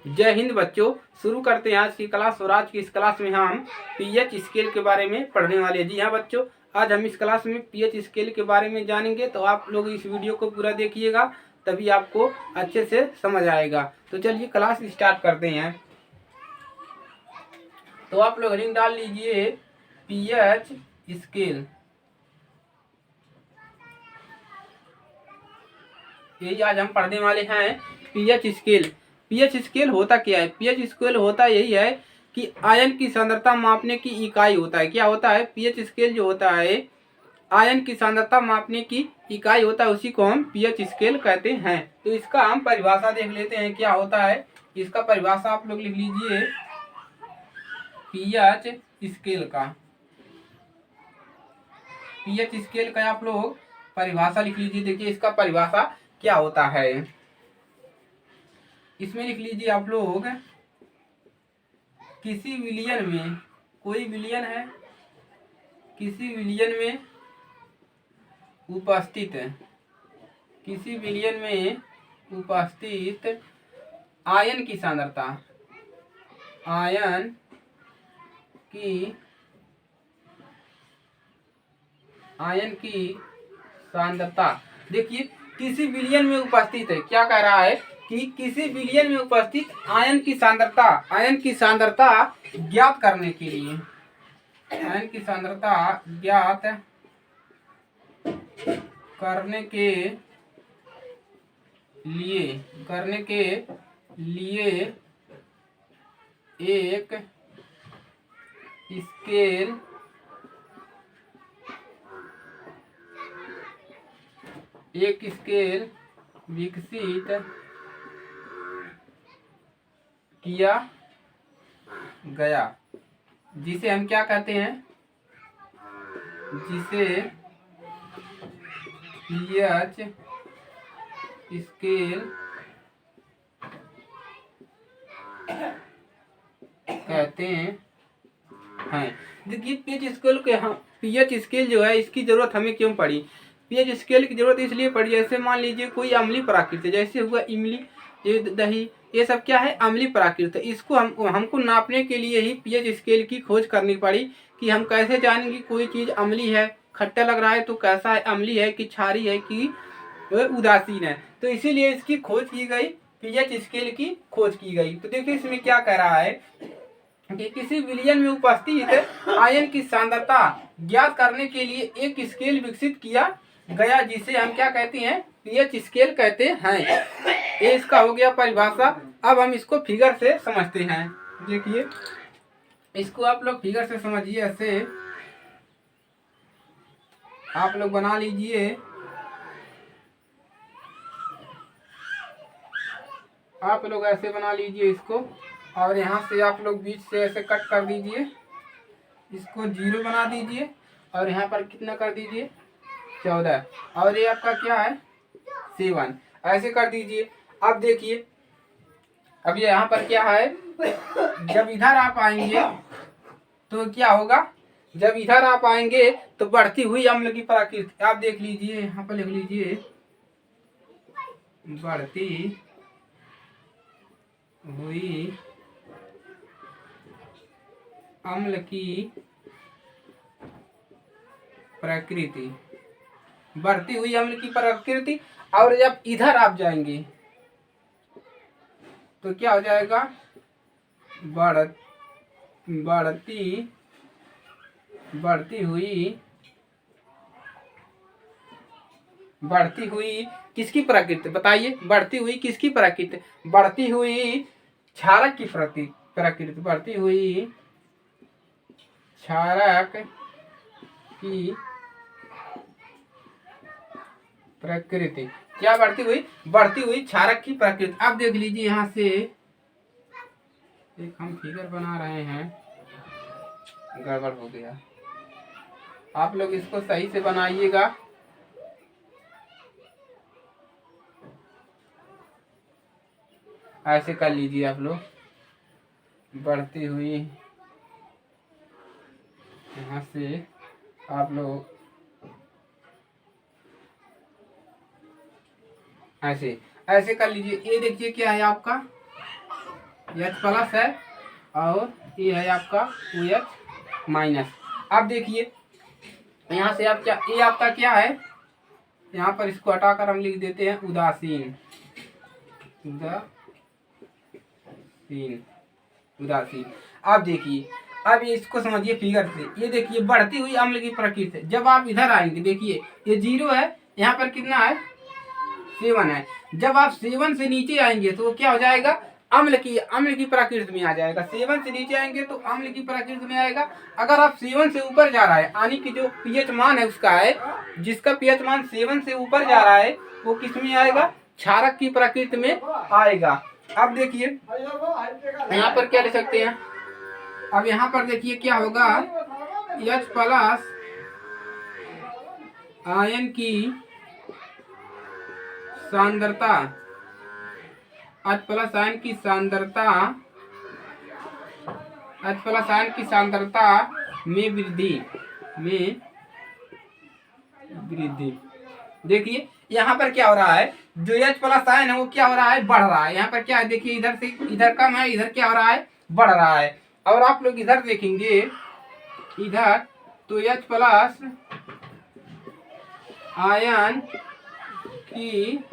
जय हिंद बच्चों, शुरू करते हैं आज की क्लास। और आज की इस क्लास में हम पीएच स्केल के बारे में पढ़ने वाले हैं। जी हाँ बच्चों, आज हम इस क्लास में पीएच स्केल के बारे में जानेंगे। तो आप लोग इस वीडियो को पूरा देखिएगा, तभी आपको अच्छे से समझ आएगा। तो चलिए क्लास स्टार्ट करते हैं। तो आप लोग लिंक डाल लीजिए पीएच स्केल। यही आज हम पढ़ने वाले हैं पीएच स्केल। पीएच स्केल होता क्या है? पीएच स्केल होता यही है कि आयन की सांद्रता मापने की इकाई होता है। क्या होता है? पीएच स्केल जो होता है आयन की सांद्रता मापने की इकाई होता है, उसी को हम पीएच स्केल कहते हैं। तो इसका हम परिभाषा देख लेते हैं क्या होता है। इसका परिभाषा आप लोग लिख लीजिए पीएच स्केल का। पीएच स्केल का आप लोग परिभाषा लिख लीजिए। देखिए इसका परिभाषा क्या होता है, इसमें लिख लीजिए आप लोग किसी विलयन में, कोई विलयन है, किसी विलयन में उपस्थित, किसी विलयन में उपस्थित आयन की सांद्रता, आयन की सांद्रता। देखिए किसी विलयन में उपस्थित है, क्या कह रहा है कि किसी विलयन में उपस्थित आयन की सांद्रता, आयन की सांद्रता ज्ञात करने के लिए, आयन की सांद्रता ज्ञात करने के लिए एक स्केल विकसित किया गया, जिसे हम क्या कहते हैं, जिसे पीएच स्केल कहते हैं। देखिए पीएच स्केल के हम, पीएच स्केल जो है इसकी जरूरत हमें क्यों पड़ी? पीएच स्केल की जरूरत इसलिए पड़ी, जैसे मान लीजिए कोई अम्लीय प्रकृति, जैसे हुआ इमली, ये दही, ये सब क्या है? अम्लीय प्रकृति। इसको हमको नापने के लिए ही पीएच स्केल की खोज करनी पड़ी कि हम कैसे जानेंगे कोई चीज अम्लीय है, खट्टा लग रहा है तो कैसा है, अम्लीय है कि क्षारी है कि उदासीन है। तो इसीलिए इसकी खोज की गई, पीएच स्केल की खोज की गई। तो देखिए इसमें क्या कह रहा है कि किसी विलयन में उपस्थित आयन की सांद्रता ज्ञात करने के लिए एक स्केल विकसित किया गया, जिसे हम क्या कहते हैं? पीएच स्केल कहते हैं। ये इसका हो गया परिभाषा। अब हम इसको फिगर से समझते हैं। देखिए इसको आप लोग फिगर से समझिए। ऐसे आप लोग बना लीजिए, आप लोग ऐसे बना लीजिए इसको, और यहाँ से आप लोग बीच से ऐसे कट कर दीजिए, इसको 0 बना दीजिए, और यहाँ पर कितना कर दीजिए? 14, और ये आपका क्या है? 7, ऐसे कर दीजिए। अब देखिए अब ये यहाँ पर क्या है, जब इधर आप आएंगे तो क्या होगा? जब इधर आप आएंगे तो बढ़ती हुई अम्ल की प्रकृति, आप देख लीजिए, यहाँ पर लिख लीजिए बढ़ती हुई अम्ल की प्रकृति, बढ़ती हुई अम्ल की प्रकृति। और जब इधर आप जाएंगे तो क्या हो जाएगा? बढ़ती हुई किसकी प्रकृति बताइए? बढ़ती हुई किसकी प्रकृति? बढ़ती हुई क्षारक की प्रकृति, बढ़ती हुई क्षारक की प्रकृति। क्या बढ़ती हुई? बढ़ती हुई क्षारक की प्रकृति। अब देख लीजिए यहाँ से एक हम फिगर बना रहे हैं, गड़बड़ हो गया। आप लोग इसको सही से बनाइएगा। ऐसे कर लीजिए आप लोग, बढ़ती हुई, यहाँ से आप लोग ऐसे ऐसे कर लीजिए। ये देखिए क्या है आपका H+ है और ये है आपका OH-। अब देखिए यहाँ से आप क्या, ये आपका क्या है, यहाँ पर इसको हटाकर हम लिख देते हैं उदासीन। उदासीन। अब देखिए, अब ये इसको समझिए फिगर से, ये देखिए बढ़ती हुई अम्ल की प्रकृति। जब आप इधर आएंगे देखिए ये 0 है, यहाँ पर कितना है 7 है। जब आप 7 से नीचे आएंगे तो क्या हो जाएगा, अम्ल की प्रकृति में आ जाएगा। 7 से नीचे आएंगे तो अम्ल की प्रकृति में आएगा। अगर आप 7 से ऊपर जा रहा है, यानी कि जो पीएच मान है उसका है, जिसका पीएच मान 7 से ऊपर जा रहा है वो किस में आएगा, क्षारक की प्रकृति में आएगा। अब देखिए यहाँ पर क्या लिख सकते हैं, अब यहाँ पर देखिए क्या होगा, H+ आयन की सांद्रता, H+ आयन की सांद्रता में वृद्धि देखिए यहाँ पर क्या हो रहा है, जो H+ आयन है वो क्या हो रहा है, बढ़ रहा है। यहाँ पर क्या है देखिए, इधर से इधर कम है, इधर क्या हो रहा है, बढ़ रहा है। और आप लोग इधर देखेंगे, इधर तो H+ आयन की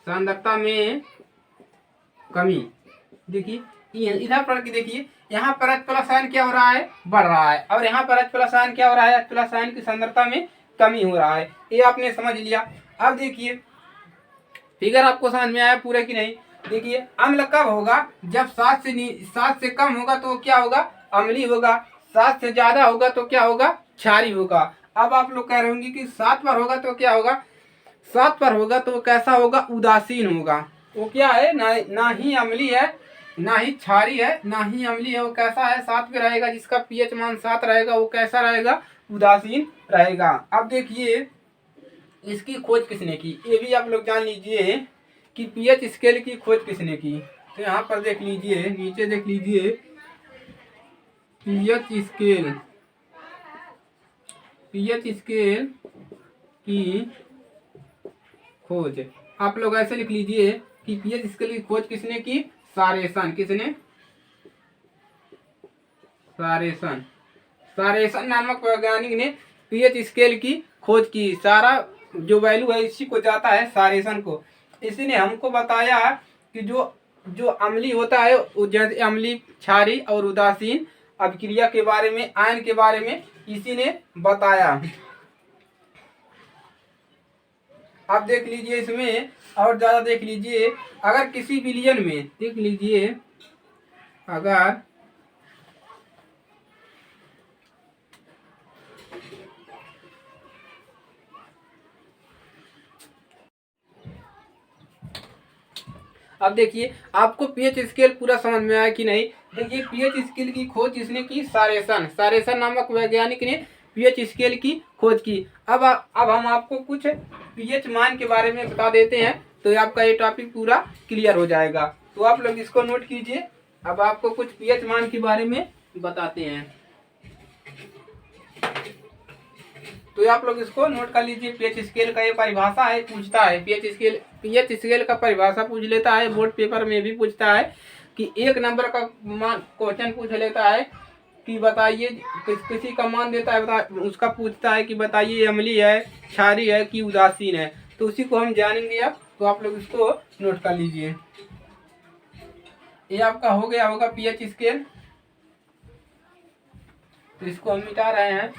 सांद्रता में कमी। देखिए इधर पर देखिए, यहाँ पर H+ आयन क्या हो रहा है, बढ़ रहा है, और यहाँ पर H+ आयन क्या हो रहा है, H+ आयन की सांद्रता में कमी हो रहा है। ये आपने समझ लिया। अब देखिए फिगर आपको समझ में आया पूरा कि नहीं। देखिए अम्ल कब होगा, जब 7 से कम होगा तो क्या होगा, अम्लीय होगा। 7 से ज्यादा होगा तो क्या होगा, क्षारीय होगा। अब आप लोग कह रहे होंगे कि 7 पर होगा तो क्या होगा, 7 पर होगा तो कैसा होगा, उदासीन होगा। वो क्या है, ना ही अम्लीय है, ना ही क्षारीय है, ना ही अम्लीय है। वो कैसा है, 7 पे रहेगा। जिसका पीएच मान 7 रहेगा वो कैसा रहेगा, उदासीन रहेगा। अब देखिए इसकी खोज किसने की, ये भी आप लोग जान लीजिए कि पीएच स्केल की खोज किसने की। तो यहाँ पर देख लीजिए, नीचे देख लीजिए, पीएच स्केल की खोज। आप लोग ऐसे लिख लीजिए कि पीएच स्केल की खोज किसने की, सारेसन। किसने, सारेसन नामक वैज्ञानिक ने पीएच स्केल की खोज की। सारा जो वैल्यू है इसी को जाता है, सारेसन को। इसी ने हमको बताया कि जो अम्लीय होता है, जैसे अम्लीय, क्षारीय और उदासीन अभिक्रिया के बारे में, आयन के बारे में इसी ने बताया। अब देख लीजिए इसमें और ज्यादा देख लीजिए, अगर किसी विलयन में देख लीजिए, अगर अब देखिए आपको पीएच स्केल पूरा समझ में आया कि नहीं। देखिए पीएच स्केल की खोज जिसने की, सारेसन नामक वैज्ञानिक ने पीएच स्केल की खोज की। अब हम आपको कुछ पीएच मान के बारे में बता देते हैं, तो आपका ये टॉपिक पूरा क्लियर हो जाएगा। तो आप लोग इसको नोट कीजिए। अब आपको कुछ पीएच मान के बारे में बताते हैं, तो आप लोग इसको नोट कर लीजिए। पीएच स्केल का ये परिभाषा है, पूछता है पीएच स्केल का परिभाषा पूछ लेता है, बोर्ड पेपर में भी पूछता है कि 1 नंबर का क्वेश्चन पूछ लेता है कि बताइए, किसी का मान देता है, उसका पूछता है कि बताइए अम्लीय है, क्षारीय है कि उदासीन है। तो उसी को हम जानेंगे अब, तो आप लोग इसको नोट कर लीजिए। ये आपका हो गया होगा पीएच स्केल, तो इसको हम मिटा रहे हैं।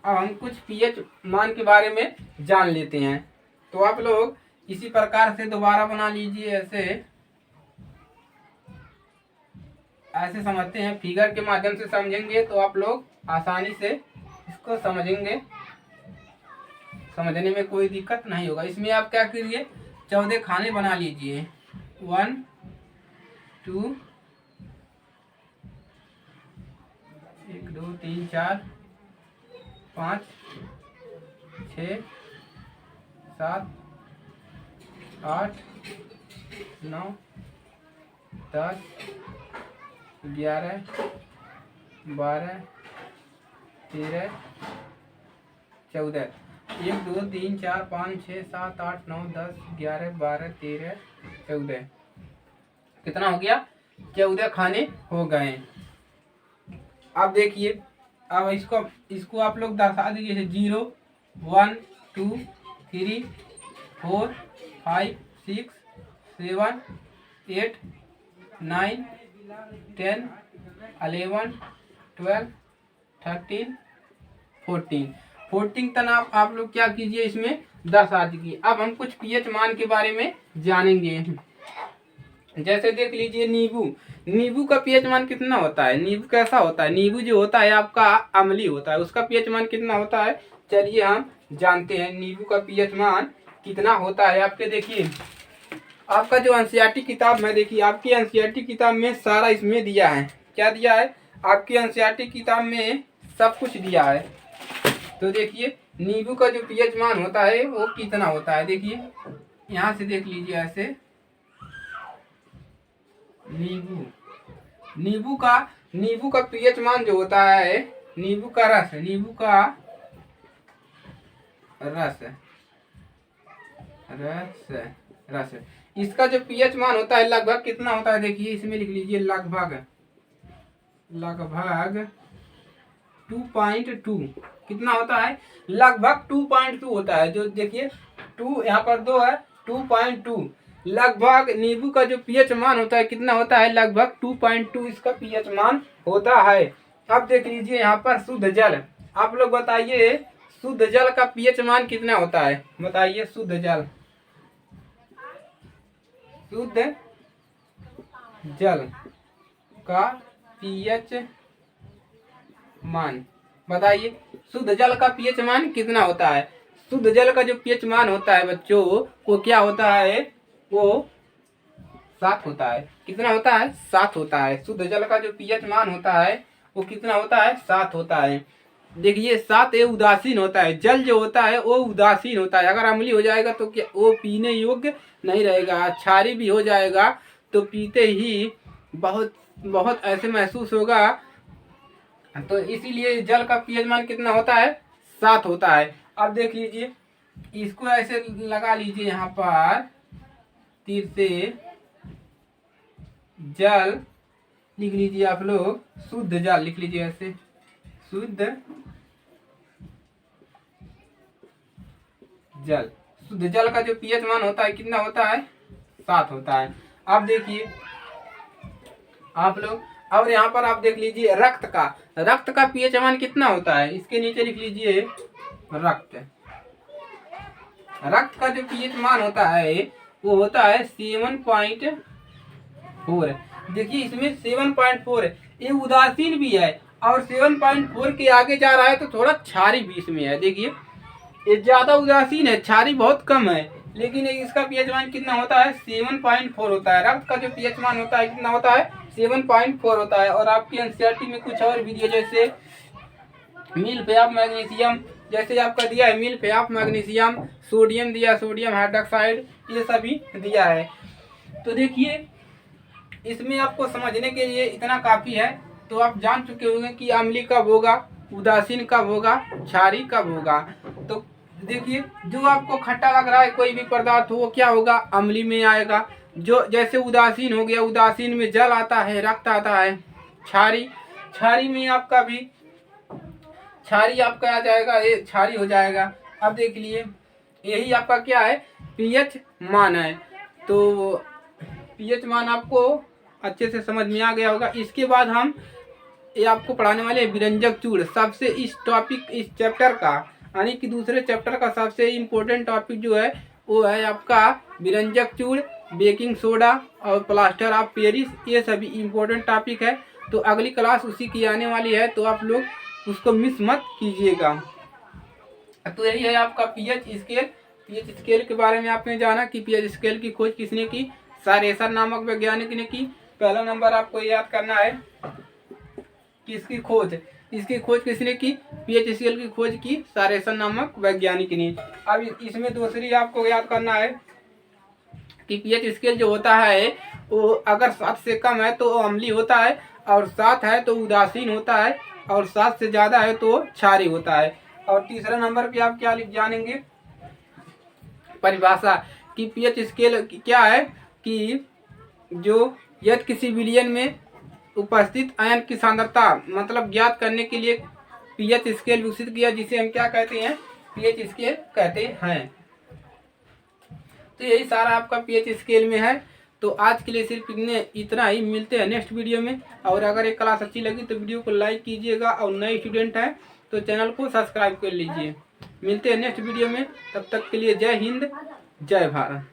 अब हम कुछ पीएच मान के बारे में जान लेते हैं। तो आप लोग इसी प्रकार से दोबारा बना लीजिए, ऐसे समझते हैं, फिगर के माध्यम से समझेंगे तो आप लोग आसानी से इसको समझेंगे, समझने में कोई दिक्कत नहीं होगा। इसमें आप क्या करिए, 14 खाने बना लीजिए, 1 2 1 2 3 4 5 6 7 8 9 10 11 12 13 14। 1 2 3 4 5 6 7 8 9 10 11 12 13 14 कितना हो गया? 14 खाने हो गए। अब देखिए, अब इसको आप लोग दर्शा दीजिए 0 1 2 3 4 5 6 7 8 9 10 11 12 13 14 14 आप लोग क्या कीजिए, इसमें दर्शा दीजिए। अब हम कुछ पीएच मान के बारे में जानेंगे। जैसे देख लीजिए नींबू का पीएच मान कितना होता है? नींबू कैसा होता है? नींबू जो होता है आपका अम्लीय होता है, उसका पीएच मान कितना होता है? चलिए हम जानते हैं नींबू का पीएच मान कितना होता है। आपके देखिए, आपका जो एनसीईआरटी किताब में, देखिए आपकी एनसीईआरटी किताब में सारा इसमें दिया है। क्या दिया है? आपकी एनसीईआरटी किताब में सब कुछ दिया है। तो देखिए नींबू का जो पीएच मान होता है वो कितना होता है। देखिए यहाँ से देख लीजिए, ऐसे नींबू का पीएच मान जो होता है, नींबू का रस इसका जो पीएच मान होता है लगभग कितना होता है? देखिए इसमें लिख लीजिए लगभग 2.2 कितना होता है? लगभग 2.2 होता है। जो देखिए 2 यहाँ पर 2 है, 2.2 लगभग नींबू का जो पीएच मान होता है कितना होता है? लगभग 2.2 इसका पीएच मान होता है। अब देख लीजिए यहाँ पर शुद्ध जल, आप लोग बताइए शुद्ध जल का पीएच मान कितना होता है? बताइए शुद्ध जल का पीएच मान, बताइए शुद्ध जल का पीएच मान कितना होता है? शुद्ध जल का जो पीएच मान होता है बच्चों, वो क्या होता है? वो 7 होता है। कितना होता है? 7 होता है। शुद्ध जल का जो पीएच मान होता है वो कितना होता है? 7 होता है। देखिए 7 ये उदासीन होता है। जल जो होता है वो उदासीन होता है। अगर अम्लीय हो जाएगा तो क्या वो पीने योग्य नहीं रहेगा। क्षारीय भी हो जाएगा तो पीते ही बहुत ऐसे महसूस होगा। तो इसीलिए जल का पीएच मान कितना होता है? 7 होता है। अब देख लीजिए, इसको ऐसे लगा लीजिए, यहाँ पर तीर से जल लिख लीजिए आप लोग, शुद्ध जल लिख लीजिए ऐसे, शुद्ध जल का जो पीएच मान होता है कितना होता है? 7 होता है। अब देखिए आप लोग, और यहाँ पर आप देख लीजिए रक्त का पीएच मान कितना होता है? इसके नीचे लिख लीजिए रक्त का जो पीएच मान होता है वो होता है 7.4। देखिए इसमें 7.4 है, ये उदासीन भी है और 7.4 के आगे जा रहा है तो थोड़ा क्षारी भी इसमें है। देखिए ये ज्यादा उदासीन है, क्षारी बहुत कम है, लेकिन इसका पीएच मान कितना होता है? 7.4 होता है। रक्त का जो पीएच मान होता है कितना होता है? 7.4 होता है। और आपकी एनसीईआरटी में कुछ और भी दिया, जैसे मील फेफ मैग्नीशियम, जैसे आपका दिया है मील फेफ मैग्नीशियम, सोडियम दिया, सोडियम हाइड्रोक्साइड, ये सभी दिया है। तो देखिए इसमें आपको समझने के लिए इतना काफी है। तो आप जान चुके होंगे कि अम्लीय कब होगा, उदासीन कब होगा, क्षारीय कब होगा। तो देखिए जो आपको खट्टा लग रहा है कोई भी पदार्थ हो, वो क्या होगा? अम्लीय में आएगा। जो जैसे उदासीन हो गया, उदासीन में जल आता है, रक्त आता है। क्षारीय में आपका भी क्षारीय आपका आ जाएगा, ये क्षारीय हो जाएगा। अब देख लिए यही आपका क्या है? पीएच मान है। तो पीएच मान आपको अच्छे से समझ में आ गया होगा। इसके बाद हम ये आपको पढ़ाने वाले विरंजक चूड़, सबसे इस चैप्टर का यानी कि दूसरे चैप्टर का सबसे इम्पोर्टेंट टॉपिक जो है वो है आपका विरंजक चूड़, बेकिंग सोडा और प्लास्टर ऑफ पेरिस। ये सभी इम्पोर्टेंट टॉपिक है। तो अगली क्लास उसी की आने वाली है, तो आप लोग उसको मिस मत कीजिएगा। तो यही है आपका पीएच स्केल के बारे में आपने जाना कि पीएच स्केल की खोज किसने की? सारेसर नामक वैज्ञानिक ने की। पहला नंबर आपको याद करना है कि इसकी खोज किसने की? पीएच स्केल की खोज की सारेसर नामक वैज्ञानिक ने। अब इसमें दूसरी आपको याद करना है कि पीएच स्केल जो होता है वो अगर 7 से कम है तो अम्लीय होता है, और 7 है तो उदासीन होता है, और 7 से ज़्यादा है तो क्षारीय होता है। और तीसरा नंबर पे आप क्या जानेंगे, परिभाषा कि पीएच स्केल क्या है कि जो यदि किसी विलयन में उपस्थित आयन की सांद्रता मतलब ज्ञात करने के लिए पीएच स्केल विकसित किया, जिसे हम क्या कहते हैं, पीएच स्केल कहते हैं। तो यही सारा आपका पीएच स्केल में है। तो आज के लिए सिर्फ इतना ही। मिलते हैं नेक्स्ट वीडियो में। और अगर ये क्लास अच्छी लगी तो वीडियो को लाइक कीजिएगा, और नए स्टूडेंट हैं तो चैनल को सब्सक्राइब कर लीजिए। मिलते हैं नेक्स्ट वीडियो में, तब तक के लिए जय हिंद, जय भारत।